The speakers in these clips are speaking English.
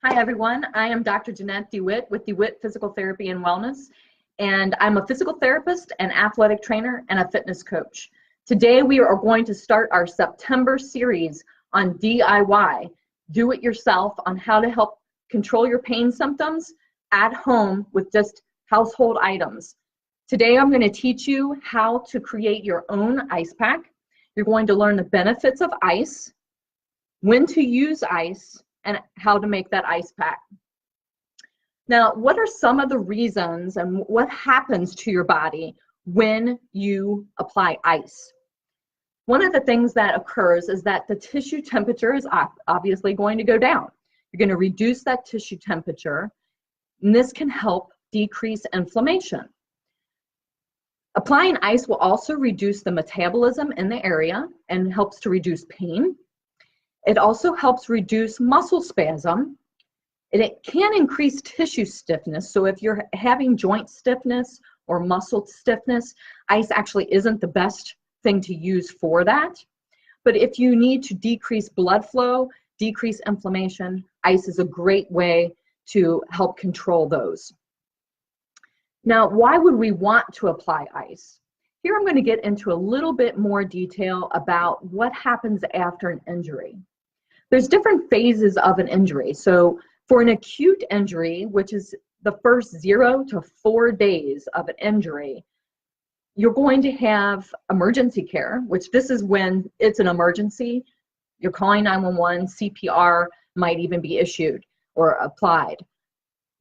Hi everyone, I am Dr. Jeanette DeWitt with DeWitt Physical Therapy and Wellness, and I'm a physical therapist, an athletic trainer, and a fitness coach. Today we are going to start our September series on DIY, do it yourself, on how to help control your pain symptoms at home with just household items. Today I'm going to teach you how to create your own ice pack. You're going to learn the benefits of ice, when to use ice, and how to make that ice pack. Now, what are some of the reasons and what happens to your body when you apply ice? One of the things that occurs is that the tissue temperature is obviously going to go down. You're going to reduce that tissue temperature, and this can help decrease inflammation. Applying ice will also reduce the metabolism in the area and helps to reduce pain. It also helps reduce muscle spasm. It can increase tissue stiffness. So if you're having joint stiffness or muscle stiffness, ice actually isn't the best thing to use for that. But if you need to decrease blood flow, decrease inflammation, ice is a great way to help control those. Now, why would we want to apply ice? Here I'm going to get into a little bit more detail about what happens after an injury. There's different phases of an injury. So for an acute injury, which is the first 0 to 4 days of an injury, you're going to have emergency care, which this is when it's an emergency. You're calling 911, CPR might even be issued or applied.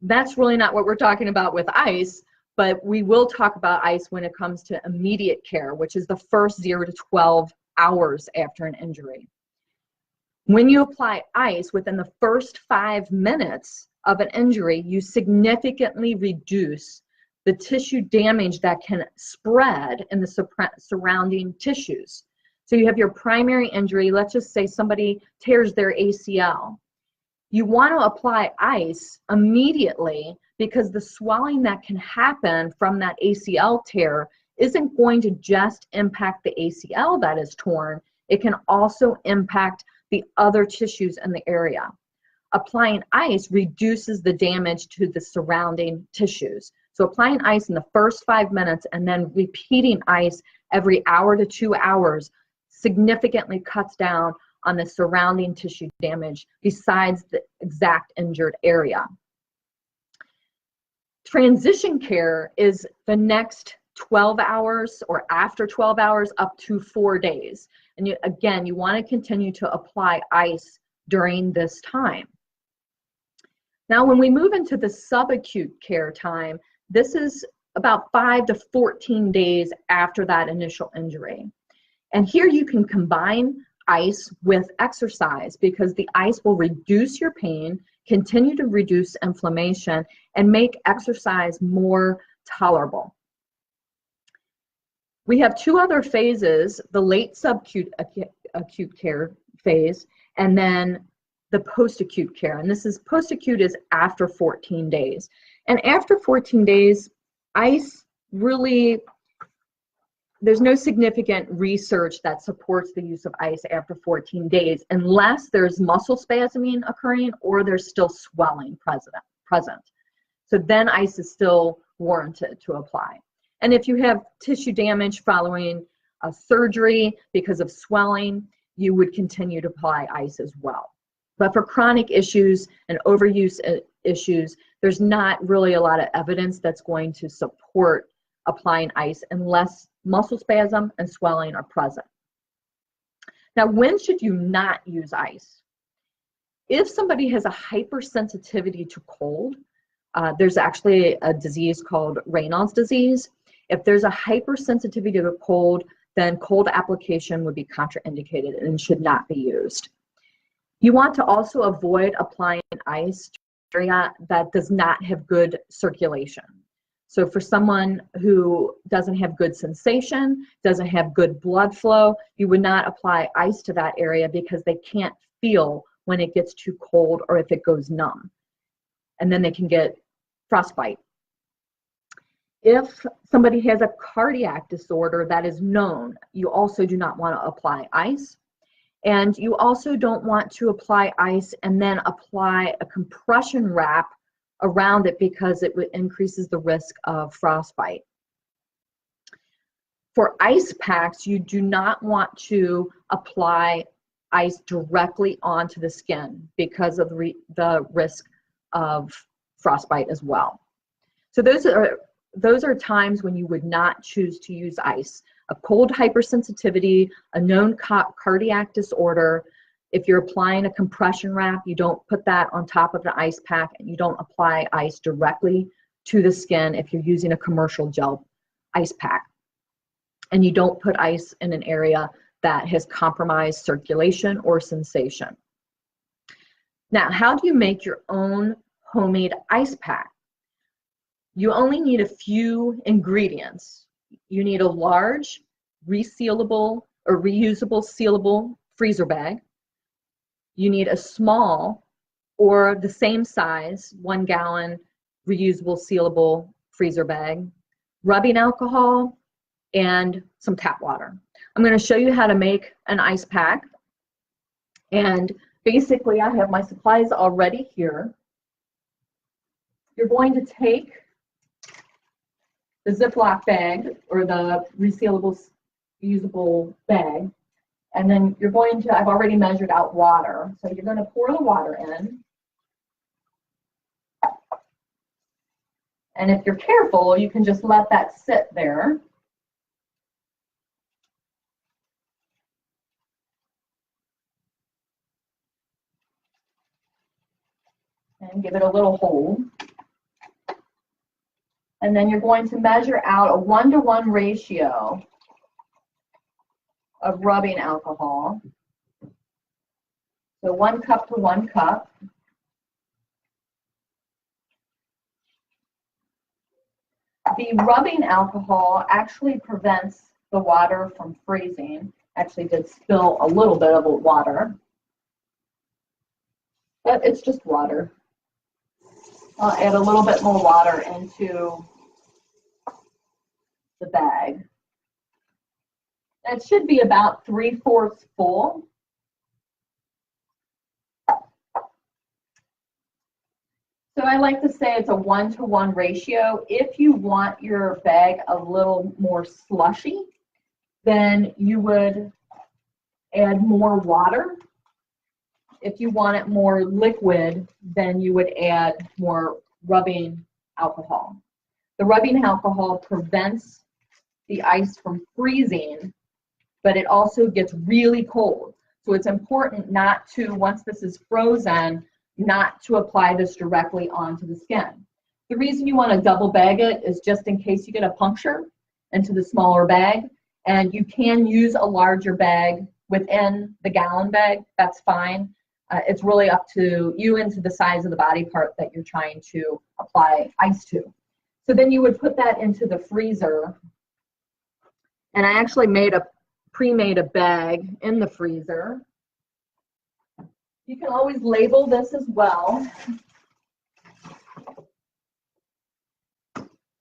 That's really not what we're talking about with ice, but we will talk about ice when it comes to immediate care, which is the first 0 to 12 hours after an injury. When you apply ice within the first 5 minutes of an injury, you significantly reduce the tissue damage that can spread in the surrounding tissues. So you have your primary injury, let's just say somebody tears their ACL. You want to apply ice immediately because the swelling that can happen from that ACL tear isn't going to just impact the ACL that is torn, it can also impact the other tissues in the area. Applying ice reduces the damage to the surrounding tissues. So applying ice in the first 5 minutes and then repeating ice every hour to 2 hours significantly cuts down on the surrounding tissue damage besides the exact injured area. Transition care is the next 12 hours or after 12 hours up to 4 days. And again, you want to continue to apply ice during this time. Now, when we move into the subacute care time, this is about 5 to 14 days after that initial injury. And here you can combine ice with exercise because the ice will reduce your pain, continue to reduce inflammation, and make exercise more tolerable. We have 2 other phases, the late subacute acute care phase, and then the post-acute care. And this is post-acute is after 14 days. And after 14 days, ice really, there's no significant research that supports the use of ice after 14 days unless there's muscle spasming occurring or there's still swelling present. So then ice is still warranted to apply. And if you have tissue damage following a surgery because of swelling, you would continue to apply ice as well. But for chronic issues and overuse issues, there's not really a lot of evidence that's going to support applying ice unless muscle spasm and swelling are present. Now, when should you not use ice? If somebody has a hypersensitivity to cold, there's actually a disease called Raynaud's disease. If there's a hypersensitivity to cold, then cold application would be contraindicated and should not be used. You want to also avoid applying ice to an area that does not have good circulation. So for someone who doesn't have good sensation, doesn't have good blood flow, you would not apply ice to that area because they can't feel when it gets too cold or if it goes numb. And then they can get frostbite. If somebody has a cardiac disorder that is known, you also do not want to apply ice. And you also don't want to apply ice and then apply a compression wrap around it because it increases the risk of frostbite. For ice packs, you do not want to apply ice directly onto the skin because of the risk of frostbite as well. So those are times when you would not choose to use ice. A cold hypersensitivity, a known cardiac disorder. If you're applying a compression wrap, you don't put that on top of the ice pack, and you don't apply ice directly to the skin if you're using a commercial gel ice pack. And you don't put ice in an area that has compromised circulation or sensation. Now, how do you make your own homemade ice pack? You only need a few ingredients. You need a large, resealable or reusable sealable freezer bag. You need a small or the same size 1 gallon reusable sealable freezer bag, rubbing alcohol, and some tap water. I'm going to show you how to make an ice pack. And basically, I have my supplies already here. You're going to take the Ziploc bag or the resealable usable bag, and then you're going to, I've already measured out water, so you're going to pour the water in. And if you're careful, you can just let that sit there. And give it a little hold. And then you're going to measure out a 1-to-1 ratio of rubbing alcohol. So 1 cup to 1 cup. The rubbing alcohol actually prevents the water from freezing. Actually did spill a little bit of water, but it's just water. I'll add a little bit more water into the bag. It should be about 3/4 full. So I like to say it's a 1-to-1 ratio. If you want your bag a little more slushy, then you would add more water. If you want it more liquid, then you would add more rubbing alcohol. The rubbing alcohol prevents the ice from freezing, but it also gets really cold. So it's important not to, once this is frozen, not to apply this directly onto the skin. The reason you want to double bag it is just in case you get a puncture into the smaller bag, and you can use a larger bag within the gallon bag, that's fine. It's really up to you and to the size of the body part that you're trying to apply ice to. So then you would put that into the freezer. And I actually pre-made a bag in the freezer. You can always label this as well.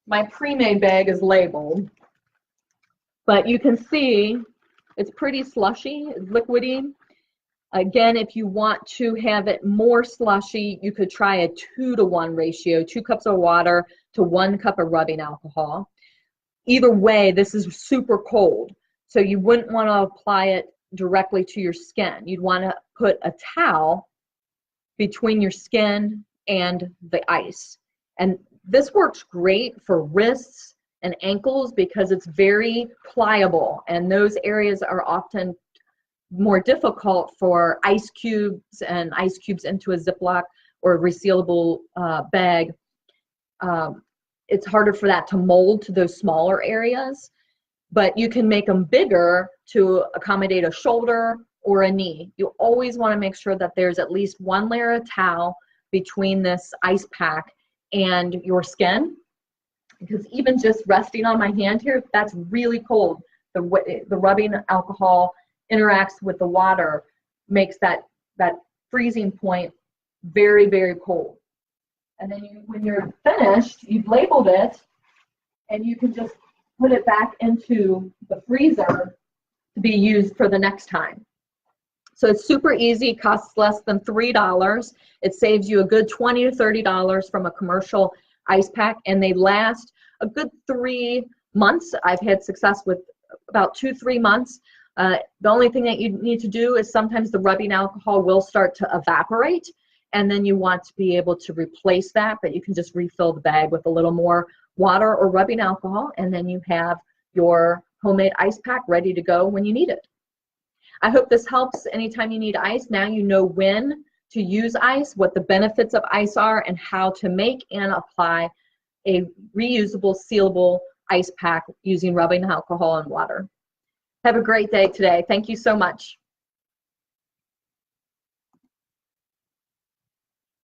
My pre-made bag is labeled, but you can see it's pretty slushy, it's liquidy. Again, if you want to have it more slushy, you could try a 2-to-1 ratio, 2 cups of water to 1 cup of rubbing alcohol. Either way, this is super cold, so you wouldn't want to apply it directly to your skin. You'd want to put a towel between your skin and the ice. And this works great for wrists and ankles because it's very pliable, and those areas are often more difficult for ice cubes and ice cubes into a Ziploc or a resealable bag. It's harder for that to mold to those smaller areas, but you can make them bigger to accommodate a shoulder or a knee. You always want to make sure that there's at least 1 layer of towel between this ice pack and your skin, because even just resting on my hand here, that's really cold. The rubbing alcohol interacts with the water, makes that freezing point very, very cold. And then when you're finished, you've labeled it, and you can just put it back into the freezer to be used for the next time. So it's super easy, costs less than $3. It saves you a good $20 to $30 from a commercial ice pack, and they last a good 3 months. I've had success with about 2-3 months. The only thing that you need to do is sometimes the rubbing alcohol will start to evaporate, and then you want to be able to replace that, but you can just refill the bag with a little more water or rubbing alcohol, and then you have your homemade ice pack ready to go when you need it. I hope this helps anytime you need ice. Now you know when to use ice, what the benefits of ice are, and how to make and apply a reusable, sealable ice pack using rubbing alcohol and water. Have a great day today. Thank you so much.